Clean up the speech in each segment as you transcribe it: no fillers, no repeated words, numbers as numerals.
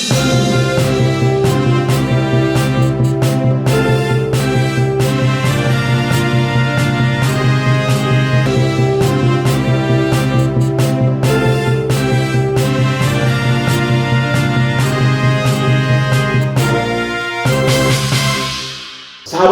Sahabat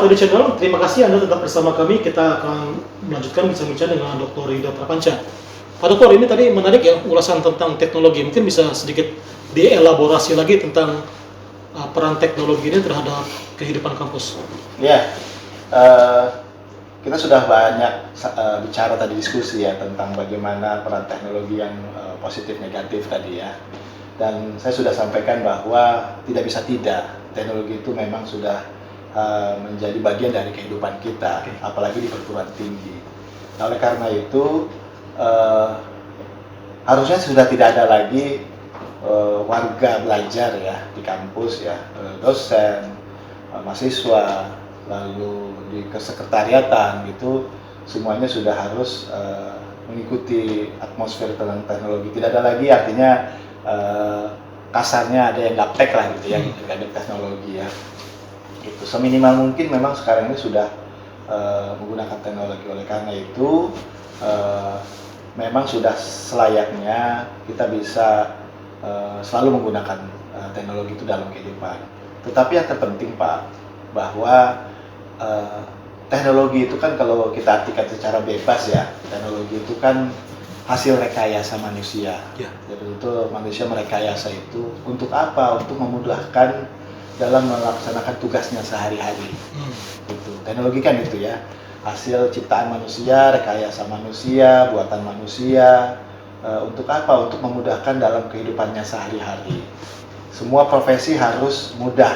Audio Channel, terima kasih Anda tetap bersama kami. Kita akan melanjutkan bincang-bincang dengan Dr. Ridho Prapanca. Pak Dokter, ini tadi menarik ya ulasan tentang teknologi. Mungkin bisa sedikit dielaborasi lagi tentang peran teknologi ini terhadap kehidupan kampus. Ya, kita sudah banyak bicara tadi, diskusi ya tentang bagaimana peran teknologi yang positif negatif tadi ya. Dan saya sudah sampaikan bahwa tidak bisa tidak, teknologi itu memang sudah menjadi bagian dari kehidupan kita, apalagi di perguruan tinggi. Nah, oleh karena itu harusnya sudah tidak ada lagi warga belajar ya di kampus ya, dosen, mahasiswa, lalu di kesekretariatan gitu, semuanya sudah harus mengikuti atmosfer tentang teknologi. Tidak ada lagi artinya kasarnya ada yang gaptek lah gitu ya, terhadap teknologi ya. Gitu. Seminimal mungkin memang sekarang ini sudah menggunakan teknologi. Oleh karena itu memang sudah selayaknya kita bisa selalu menggunakan teknologi itu dalam kehidupan. Tetapi yang terpenting Pak, bahwa teknologi itu kan kalau kita artikan secara bebas ya, teknologi itu kan hasil rekayasa manusia. Ya. Jadi itu manusia merekayasa itu untuk apa? Untuk memudahkan dalam melaksanakan tugasnya sehari-hari. Gitu. Teknologi kan itu ya, hasil ciptaan manusia, rekayasa manusia, buatan manusia. Untuk apa? Untuk memudahkan dalam kehidupannya sehari-hari. Semua profesi harus mudah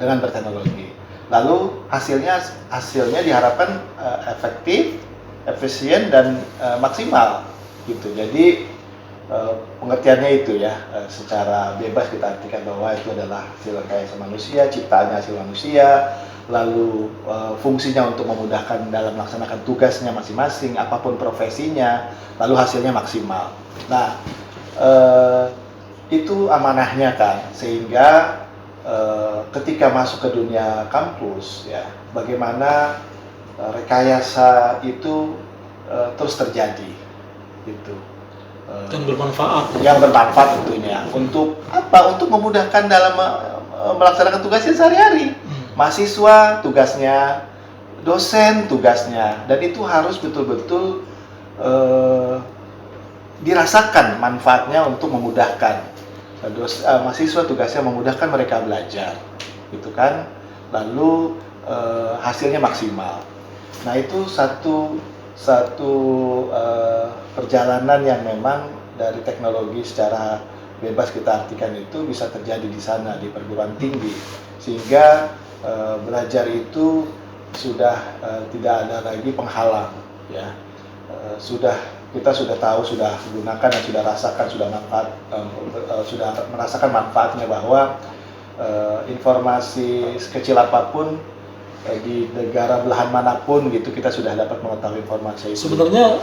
dengan berteknologi. Lalu hasilnya diharapkan efektif, efisien dan maksimal. Gitu. Jadi pengertiannya itu ya, secara bebas kita artikan bahwa itu adalah hasil rekayasa manusia, ciptaannya hasil manusia, lalu fungsinya untuk memudahkan dalam melaksanakan tugasnya masing-masing, apapun profesinya, lalu hasilnya maksimal. Nah, itu amanahnya kan, sehingga ketika masuk ke dunia kampus ya, bagaimana rekayasa itu terus terjadi gitu. Dan bermanfaat. Yang bermanfaat tentunya. Untuk apa? Untuk memudahkan dalam melaksanakan tugasnya sehari-hari. Mahasiswa tugasnya, dosen tugasnya, dan itu harus betul-betul dirasakan manfaatnya untuk memudahkan. Mahasiswa tugasnya memudahkan mereka belajar, gitu kan? Lalu hasilnya maksimal. Nah itu satu perjalanan yang memang dari teknologi secara bebas kita artikan itu bisa terjadi di sana, di perguruan tinggi, sehingga belajar itu sudah tidak ada lagi penghalang ya. Kita sudah tahu, sudah gunakan dan sudah rasakan, sudah merasakan manfaatnya bahwa informasi sekecil apapun di negara belahan manapun gitu kita sudah dapat mengetahui informasi itu. Sebenarnya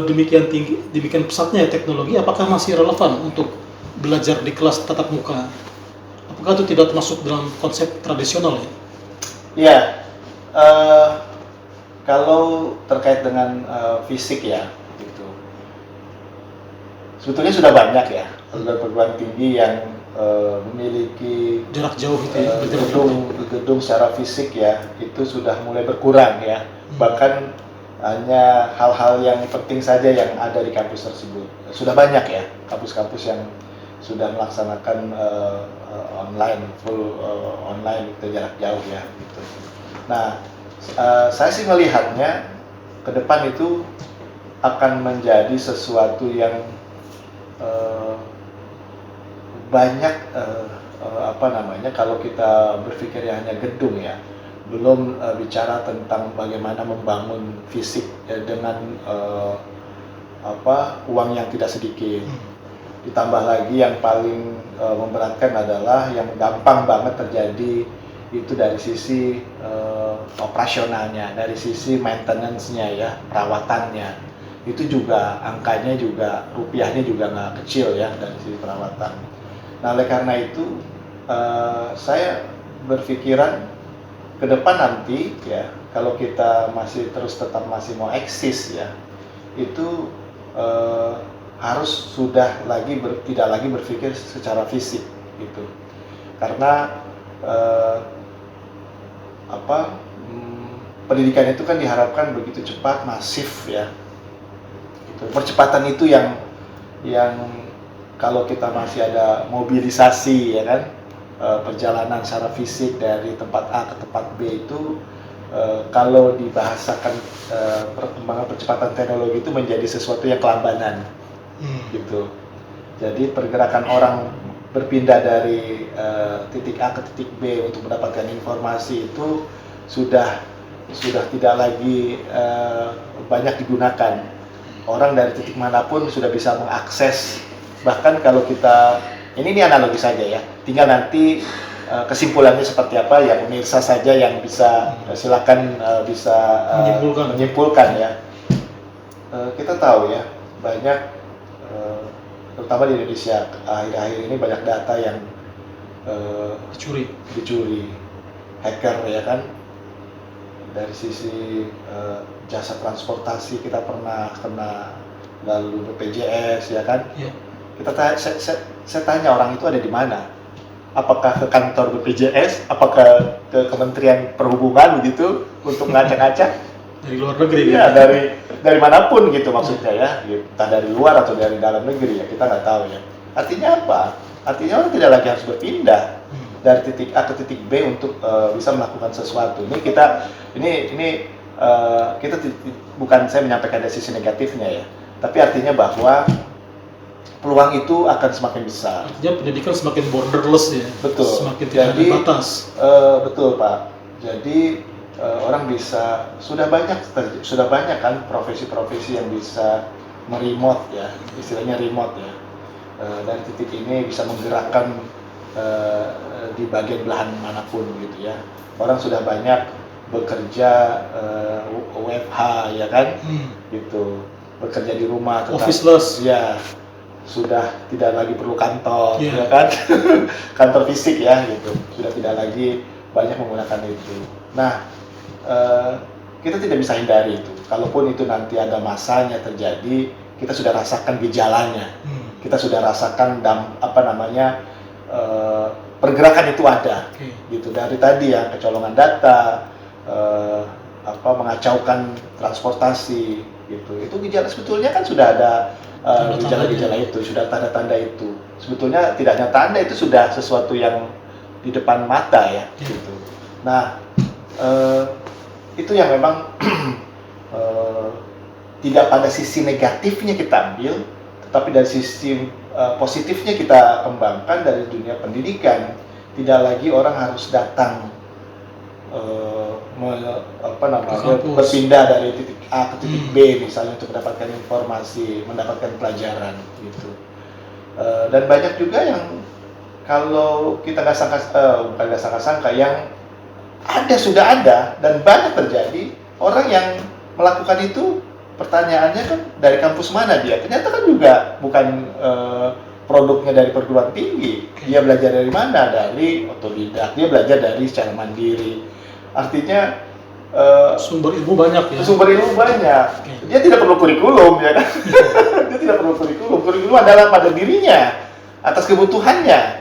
demikian pesatnya teknologi, apakah masih relevan untuk belajar di kelas tatap muka? Apakah itu tidak masuk dalam konsep tradisional ya? Ya, kalau terkait dengan fisik ya, gitu. Sebetulnya sudah banyak ya perguruan tinggi yang memiliki jarak jauh gitu ya, gedung secara fisik ya, itu sudah mulai berkurang ya. Bahkan hanya hal-hal yang penting saja yang ada di kampus tersebut. Sudah banyak ya kampus-kampus yang sudah melaksanakan full online gitu, jarak jauh ya gitu. Nah, saya sih melihatnya ke depan itu akan menjadi sesuatu yang banyak kalau kita berpikir hanya gedung ya, belum bicara tentang bagaimana membangun fisik ya, dengan uang yang tidak sedikit. Ditambah lagi yang paling memberatkan adalah yang gampang banget terjadi itu dari sisi operasionalnya, dari sisi maintenance-nya ya, perawatannya. itu juga angkanya juga rupiahnya juga nggak kecil ya dari sisi perawatan. Nah oleh karena itu saya berpikiran ke depan nanti ya kalau kita masih terus tetap masih mau eksis ya itu harus sudah tidak lagi berpikir secara fisik gitu karena pendidikan itu kan diharapkan begitu cepat masif ya gitu. Percepatan itu yang kalau kita masih ada mobilisasi ya kan perjalanan secara fisik dari tempat A ke tempat B itu kalau dibahasakan perkembangan percepatan teknologi itu menjadi sesuatu yang kelambanan gitu. Jadi pergerakan orang berpindah dari titik A ke titik B untuk mendapatkan informasi itu sudah tidak lagi banyak digunakan. Orang dari titik manapun sudah bisa mengakses. Bahkan kalau kita ini analogi saja ya. Tinggal nanti kesimpulannya seperti apa ya pemirsa saja yang bisa silakan bisa menyimpulkan ya. Kita tahu ya banyak terutama di Indonesia akhir-akhir ini banyak data yang dicuri hacker ya kan. Dari sisi jasa transportasi kita pernah kena lalu BPJS ya kan. Saya tanya orang itu ada di mana? Apakah ke kantor BPJS? Apakah ke Kementerian Perhubungan begitu untuk ngacak-ngacak? Dari luar negeri ya? Dari manapun gitu maksudnya ya, entah dari luar atau dari dalam negeri ya kita nggak tahu ya. Artinya apa? Artinya orang tidak lagi harus berpindah dari titik A ke titik B untuk bisa melakukan sesuatu. Ini kita bukan saya menyampaikan dari sisi negatifnya ya, tapi artinya bahwa peluang itu akan semakin besar. Artinya pendidikan semakin borderless ya. Betul. Semakin tidak ada batas. Betul Pak. Jadi orang bisa sudah banyak kan profesi-profesi yang bisa meremote ya, istilahnya remote ya. Dari titik ini bisa menggerakkan di bagian belahan manapun gitu ya. Orang sudah banyak bekerja WFH ya kan, gitu. Bekerja di rumah tetap officeless ya. Sudah tidak lagi perlu kantor ya kan. Kantor fisik ya gitu. Sudah tidak lagi banyak menggunakan itu. Nah, kita tidak bisa hindari itu. Kalaupun itu nanti ada masanya terjadi, kita sudah rasakan gejalanya. Kita sudah rasakan pergerakan itu ada. Gitu. Dari tadi ya kecolongan data, mengacaukan transportasi gitu. Itu gejala sebetulnya kan sudah ada gejala-gejala itu, sudah tanda-tanda itu. Sebetulnya tidak hanya tanda, itu sudah sesuatu yang di depan mata ya gitu. Nah, itu yang memang tidak pada sisi negatifnya kita ambil, tetapi dari sisi positifnya kita kembangkan dari dunia pendidikan. Tidak lagi orang harus datang berpindah dari titik A ke titik B misalnya untuk mendapatkan informasi, mendapatkan pelajaran gitu. Dan banyak juga yang kalau kita nggak sangka-sangka yang sudah ada dan banyak terjadi orang yang melakukan itu, pertanyaannya kan dari kampus mana dia? Ternyata kan juga bukan produknya dari perguruan tinggi. Dia belajar dari mana? Dari otodidak. Dia belajar dari secara mandiri. Artinya sumber ilmu banyak ya. Sumber ilmu banyak. Dia tidak perlu kurikulum ya kan. Dia tidak perlu kurikulum. Kurikulum adalah pada dirinya, atas kebutuhannya.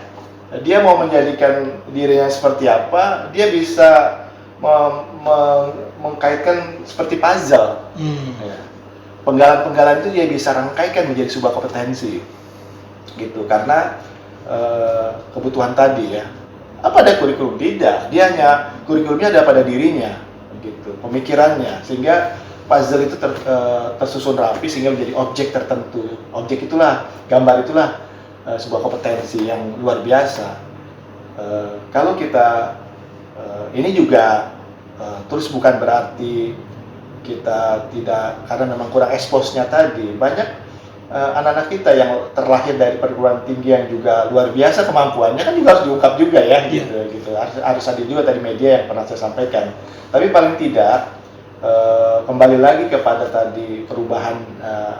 Dia mau menjadikan dirinya seperti apa, dia bisa mengkaitkan seperti puzzle. Ya. Penggalan-penggalan itu dia bisa rangkaikan menjadi sebuah kompetensi, gitu. Karena kebutuhan tadi ya. Apa ada kurikulum? Tidak. Dia hanya kurikulumnya ada pada dirinya, gitu. Pemikirannya, sehingga puzzle itu tersusun rapi sehingga menjadi objek tertentu. Objek itulah, gambar itulah sebuah kompetensi yang luar biasa. Kalau kita ini juga terus bukan berarti kita tidak, karena memang kurang expose-nya tadi. Banyak anak-anak kita yang terlahir dari perguruan tinggi yang juga luar biasa kemampuannya kan juga harus diungkap juga ya, gitu. Harus ada juga tadi media yang pernah saya sampaikan. Tapi paling tidak kembali lagi kepada tadi perubahan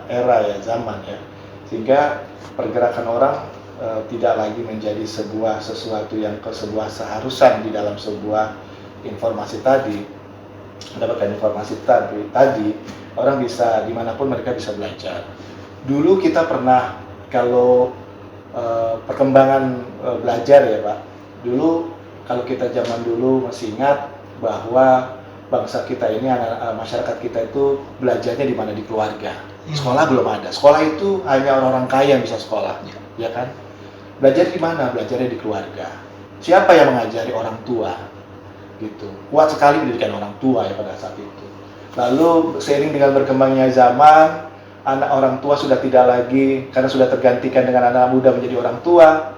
era ya, zaman ya, sehingga pergerakan orang tidak lagi menjadi sesuatu yang sebuah seharusan di dalam sebuah informasi tadi, mendapatkan informasi tadi orang bisa dimanapun mereka bisa belajar. Dulu kita pernah, kalau perkembangan belajar ya Pak, dulu kalau kita zaman dulu masih ingat bahwa bangsa kita ini, masyarakat kita itu belajarnya di mana? Di keluarga. Sekolah belum ada. Sekolah itu hanya orang-orang kaya yang bisa sekolah, ya kan? Belajar di mana? Belajarnya di keluarga. Siapa yang mengajari? Orang tua, gitu. Kuat sekali pendidikan orang tua ya pada saat itu. Lalu seiring dengan berkembangnya zaman, anak orang tua sudah tidak lagi, karena sudah tergantikan dengan anak muda menjadi orang tua.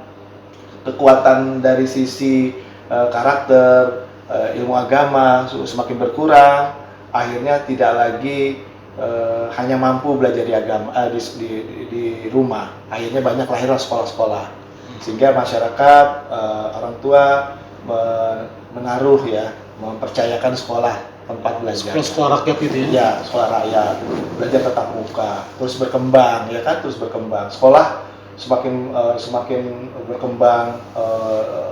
Kekuatan dari sisi karakter, ilmu agama semakin berkurang. Akhirnya tidak lagi hanya mampu belajar di agama di rumah. Akhirnya banyak lahirlah sekolah-sekolah, sehingga masyarakat, orang tua menaruh ya, mempercayakan sekolah tempat belajar. Sekolah rakyat itu ya? Ya, sekolah rakyat, belajar tatap muka, terus berkembang ya kan, terus berkembang. Sekolah semakin berkembang,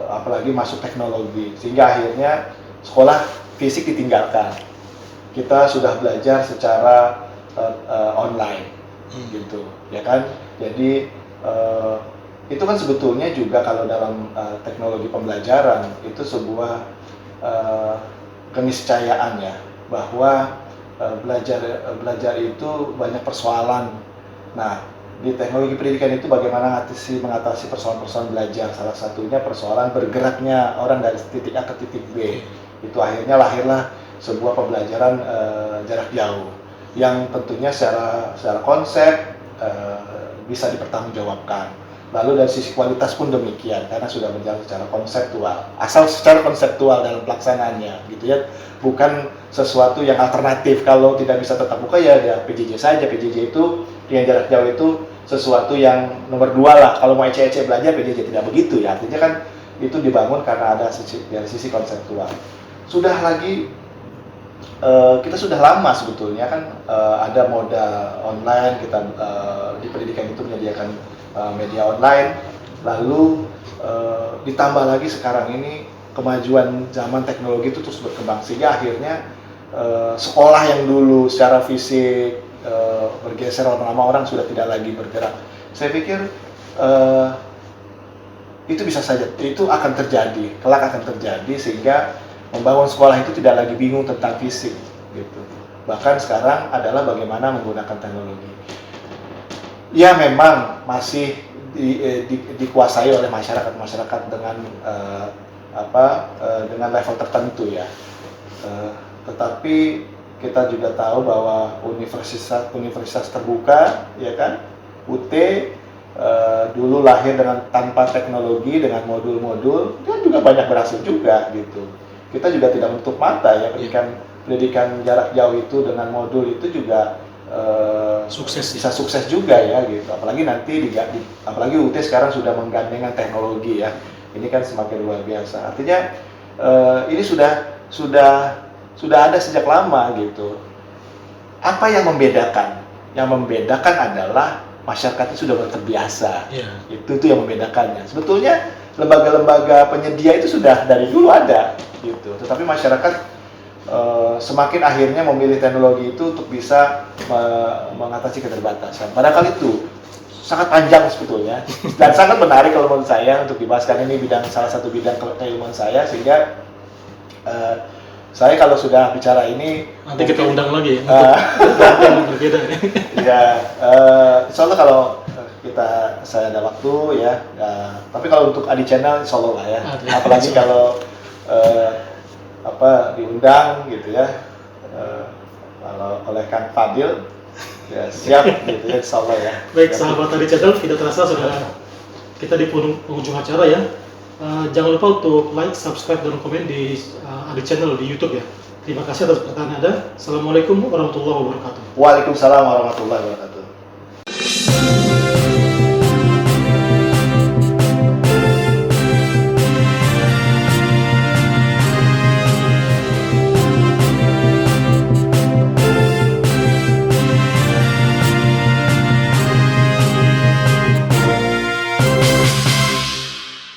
apalagi masuk teknologi, sehingga akhirnya sekolah fisik ditinggalkan. Kita sudah belajar secara online, gitu, ya kan? Jadi itu kan sebetulnya juga kalau dalam teknologi pembelajaran itu sebuah keniscayaan ya, bahwa belajar itu banyak persoalan. Nah, di teknologi pendidikan itu bagaimana mengatasi persoalan-persoalan belajar. Salah satunya persoalan bergeraknya orang dari titik A ke titik B. Itu akhirnya lahirlah sebuah pembelajaran jarak jauh yang tentunya secara konsep bisa dipertanggungjawabkan. Lalu dari sisi kualitas pun demikian, karena sudah berjalan secara konseptual. Asal secara konseptual dalam pelaksanaannya, gitu ya. Bukan sesuatu yang alternatif. Kalau tidak bisa tetap muka ya PJJ saja. PJJ itu dengan jarak jauh itu sesuatu yang nomor 2 lah. Kalau mau ece-ece belajar, PJJ tidak begitu ya. Artinya kan itu dibangun karena ada dari sisi konseptual. Sudah lagi kita sudah lama sebetulnya kan ada modal online, kita di pendidikan itu menyediakan media online, lalu ditambah lagi sekarang ini kemajuan zaman teknologi itu terus berkembang, sehingga akhirnya sekolah yang dulu secara fisik bergeser, lama-lama orang sudah tidak lagi bergerak. Saya pikir itu bisa saja, itu akan terjadi, kelak akan terjadi, sehingga membangun sekolah itu tidak lagi bingung tentang fisik, gitu. Bahkan sekarang adalah bagaimana menggunakan teknologi. Ya memang masih dikuasai oleh masyarakat dengan dengan level tertentu ya. Tetapi kita juga tahu bahwa universitas terbuka, ya kan, UT dulu lahir tanpa teknologi, dengan modul-modul, dia juga banyak berhasil juga, gitu. Kita juga tidak menutup mata ya, pendidikan jarak jauh itu dengan modul itu juga bisa sukses juga ya, gitu. Apalagi nanti apalagi UT sekarang sudah menggandengkan teknologi ya. Ini kan semakin luar biasa. Artinya ini sudah ada sejak lama, gitu. Apa yang membedakan? Yang membedakan adalah masyarakat itu sudah terbiasa. Itu yang membedakannya. Sebetulnya lembaga-lembaga penyedia itu sudah dari dulu ada, gitu. Tetapi masyarakat semakin akhirnya memilih teknologi itu untuk bisa mengatasi keterbatasan. Padahal itu sangat panjang sebetulnya dan sangat menarik kalau menurut saya untuk dibahas, karena ini salah satu bidang keilmuan saya, sehingga saya kalau sudah bicara ini nanti kita undang lagi untuk yang berbeda ya. Insya Allah kalau saya ada waktu ya, tapi kalau untuk Adi Channel insya Allah lah ya, apalagi kalau diundang gitu ya, kalau oleh Kang Fadil ya siap gitu ya, insya Allah ya. Baik sahabat Adi Channel, tidak terasa sudah kita di penghujung acara ya. Jangan lupa untuk like, subscribe, dan komen di Adi Channel di YouTube ya. Terima kasih atas pertanyaan Anda. Assalamualaikum warahmatullahi wabarakatuh. Waalaikumsalam warahmatullahi wabarakatuh.